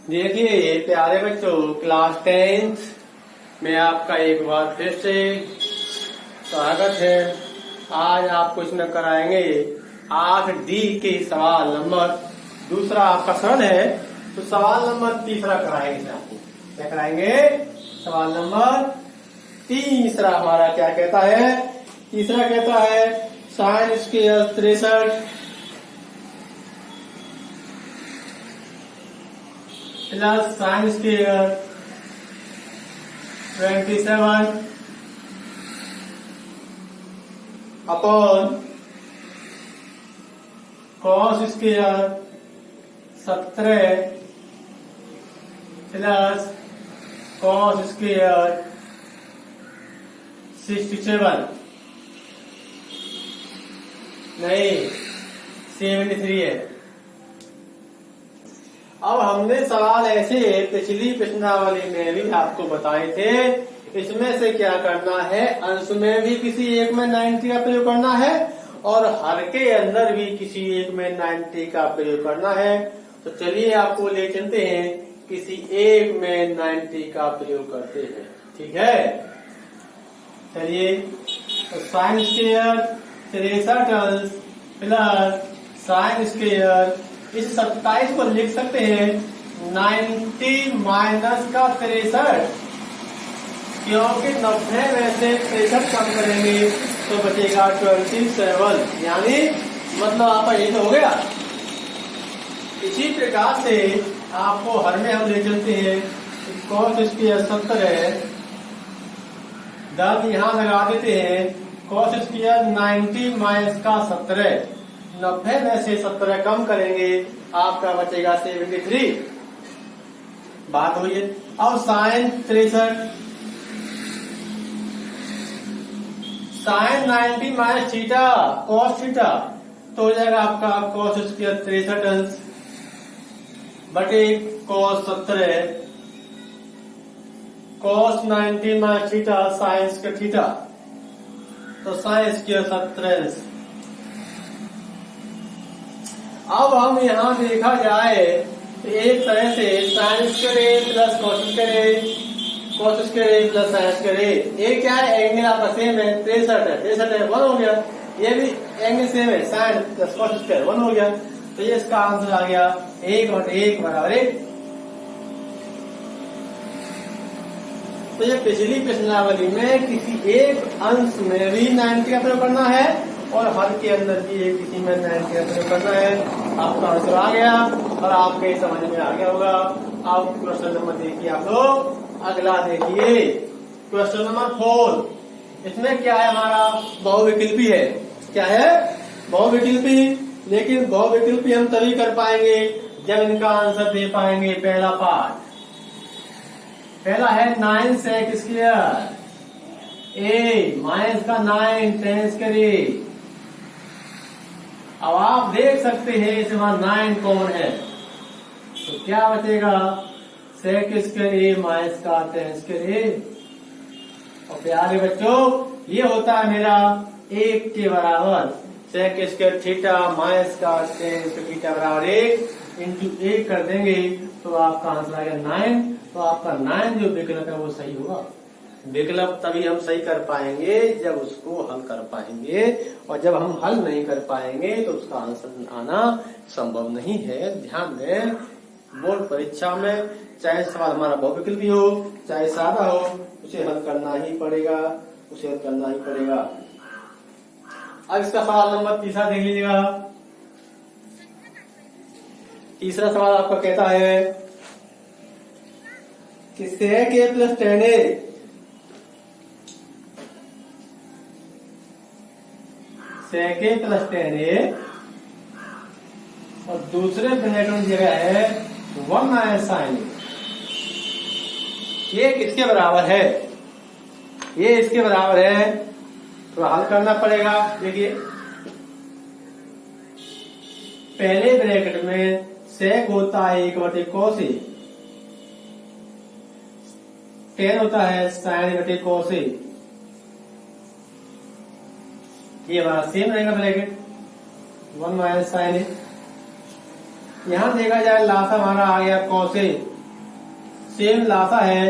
देखिए प्यारे बच्चों, क्लास 10th में आपका एक बार फिर से स्वागत है। आज आपको इसमें कराएंगे 8D के सवाल नंबर, दूसरा आपका सरल है तो सवाल नंबर तीसरा कराएंगे आपको। क्या कराएंगे? सवाल नंबर तीसरा हमारा क्या कहता है? तीसरा कहता है sine square 63 plus sine square 27 upon cos square 17 plus cos square 67 नहीं 73 है। अब हमने सवाल ऐसे पिछली प्रश्नावली में भी आपको बताए थे। इसमें से क्या करना है, अंश में भी किसी एक में 90 का प्रयोग करना है और हर के अंदर भी किसी एक में 90 का प्रयोग करना है। तो चलिए आपको ले चलते हैं, किसी एक में 90 का प्रयोग करते हैं। ठीक है, चलिए। तो sine square 63 plus sine square, इस 27 को लिख सकते हैं 90 माइनस का 63, क्योंकि 90 में से 63 कम करेंगे तो बचेगा 27, यानी मतलब आपका ये तो हो गया। इसी प्रकार से आपको हर में हम ले चलते हैं कॉस स्क्वायर 70, दांत यहां लगा देते हैं। कॉस स्क्वायर 90 माइनस का 17, 90 में से 17 कम करेंगे आपका बचेगा 73। बात हुई है। अब sine 63, sine 90 minus theta cos theta, तो हो जाएगा आपका कॉस स्क्वायर 63 बटे cos 17, cos 90 minus theta sine square theta, तो साइन स्क्वायर 17। अब हम यहाँ देखा जाए तो एक तरह से sine square plus cos square, cos square plus sine square, ये क्या है? एंगल आपका सेम है, 63 है, 1 हो गया। ये भी एंगल सेम है, साइन प्लस कॉस स्क्वायर 1 हो गया। तो ये इसका आंसर आ गया 1/1 बराबर 1। तो ये पिछली प्रश्नावली में किसी एक अंश में भी 90 का प्रयोग करना है और हर के अंदर भी एक किसी में 90 का प्रयोग करना है। आपका आंसर आ गया और आपके समझ में आ गया होगा। अब क्वेश्चन नंबर देखिए आप लोग, अगला देखिए क्वेश्चन नंबर 4। इसमें क्या है? हमारा बहुविकल्पी है। क्या है? बहुविकल्पी। लेकिन बहुविकल्पी हम तभी कर पाएंगे जब इनका आंसर दे पाएंगे। पहला पार्ट, पहला है 9 सेक स्क्वायर, ए माइनस का 9 10 स्क्वायर। अब आप देख सकते हैं इसमें 9 कौन है, तो क्या बचेगा? सेक स्क्वायर ए माइनस का 10 स्क्वायर। और प्यारे बच्चों, ये होता है मेरा 1 के बराबर सेक स्क्वायर थीटा माइनस का 10 थीटा बराबर 1 इंटू 1 कर देंगे तो आपका आंसर आएगा 9। तो आपका 9 जो विकल्प है वो सही होगा। विकल्प तभी हम सही कर पाएंगे जब उसको हल कर पाएंगे, और जब हम हल नहीं कर पाएंगे तो उसका आंसर आना संभव नहीं है। ध्यान दें, बोर्ड परीक्षा में चाहे सवाल हमारा बहुविकल्पी हो चाहे सादा हो, उसे हल करना ही पड़ेगा, उसे हल करना ही पड़ेगा। अब इसका सवाल नंबर तीसरा देख लीजिएगा। तीसरा सवाल आपका कहता है कि सेक ए प्लस 10a सेक ए प्लस 10a और दूसरे ब्रैकेट में दिया गया है 1 माइनस साइन ए। ये किसके बराबर है? ये इसके बराबर है, तो हल करना पड़ेगा। देखिए, पहले ब्रैकेट में सेक होता है 1/cos ए, 10 होता है साइन बटे cos ए। ये हमारा सेम रहेगा ब्रैकेट 1 माइनस साइन ए। यहां देखा जाए लासा हमारा आ गया कॉस ए, सेम लाता है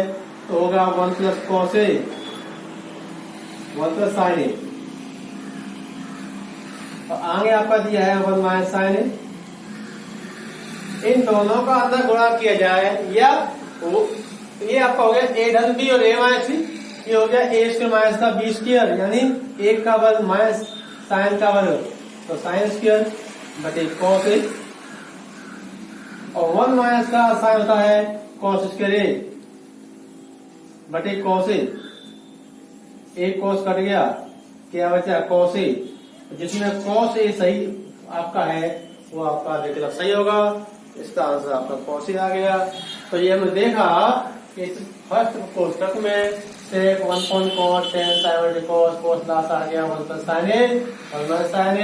तो होगा 1 plus cos A 1 plus sign ए, और आगे आपका दिया है 1 माइनस साइन ए। इन दोनों का अंदर गुणा किया जाए या ये आपका हो गया ए धन बी और ए माइनस सी, ये हो गया ए स्क्वायर माइनस का बी स्क्वायर, यानी 1 का वर्ग माइनस साइन का वर्ग, तो साइन स्क्वायर बटे कॉस ए, और 1 माइनस का साइन होता है कॉस स्क्वायर ए बटे कॉस ए, एक कॉस कट गया, क्या बचा कॉस ए, जिसमें कॉस ए सही आपका है वो आपका विकल्प सही होगा, इसका आंसर आपका कॉस ए आ गया। तो ये हमने देखा इस फर्स्ट कोष्टक में सेक 1 cos tan sin cos cos लास आ गया 1 प्लस साइन ए 1 माइनस साइन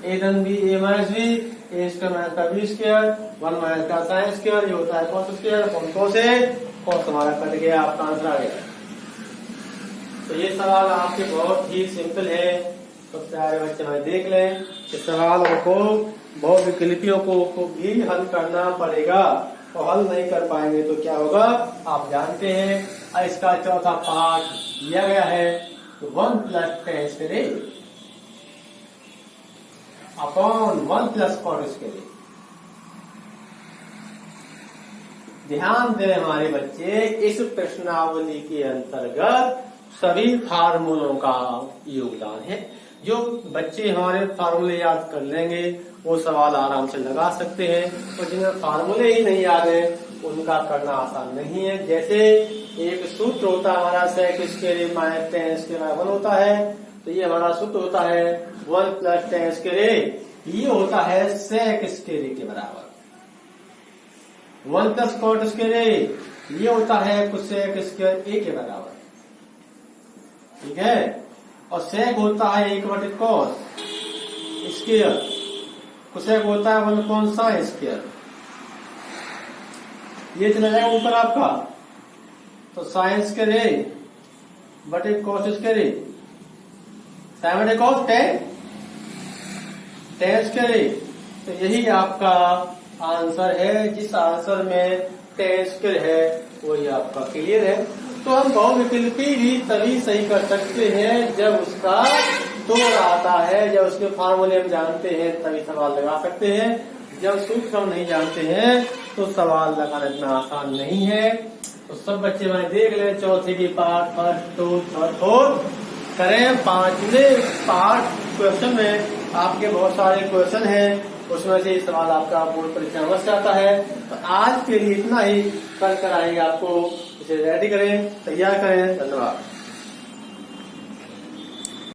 ए धन बी ए माइनस बी ए स्क्वायर माइनस का बी स्क्वायर 1 माइनस का साइन स्क्वायर, ये होता है cos square upon cos A, cos हमारा कट गया, आपका आंसर आ गया। तो ये सवाल आपके बहुत ही सिंपल है, तो प्यारे बच्चे भाई देख लें, इस सवालों को बहुत विकल्पियों को भी हल करना पड़ेगा, और हल नहीं कर पाएंगे तो क्या होगा आप जानते हैं। इसका चौथा पार्ट दिया गया है, तो 1 plus tan square upon 1 plus cot square. ध्यान दें हमारे बच्चे, इस प्रश्नावली के अंतर्गत सभी फार्मूलों का योगदान है। जो बच्चे हमारे फार्मूले याद कर लेंगे वो सवाल आराम से लगा सकते हैं, और जिन्हें फार्मूले ही नहीं याद है उनका करना आसान नहीं है। जैसे एक सूत्र होता है हमारा sec square minus tan square 1 होता है, तो ये हमारा सूत्र होता है 1 प्लस tan स्क्वायर, ये होता है सेक स्क्वायर के बराबर। 1 प्लस cot स्क्वायर ये होता है कोसेक स्क्वायर ए के बराबर, ठीक है। और सेक होता है 1 बटे कॉस स्क्वायर, कोसेक होता है 1 अपॉन साइन स्क्वायर, ये चला जाएगा ऊपर आपका, तो साइन स्क्वायर ए बटे कॉस स्क्वायर ए, साइन बटे कॉस tan स्क्वायर ए, तो यही आपका आंसर है। जिस आंसर में tan स्क्वायर है वही आपका क्लियर है। तो हम बहुविकल्पी भी तभी सही कर सकते हैं जब उसका तोड़ आता है, जब उसके फार्मूले हम जानते हैं तभी सवाल लगा सकते हैं। जब सूत्र हम नहीं जानते हैं तो सवाल लगाना इतना आसान नहीं है। तो सब बच्चे मैं देख लें, चौथे की part first to third fourth करें। पांचवे पार्ट क्वेश्चन में आपके बहुत सारे क्वेश्चन हैं, उसमें से सवाल आपका बोर्ड परीक्षा में बच जाता है। तो आज के लिए इतना ही, कल कराएंगे आपको, इसे रेडी करें, तैयार करें। धन्यवाद।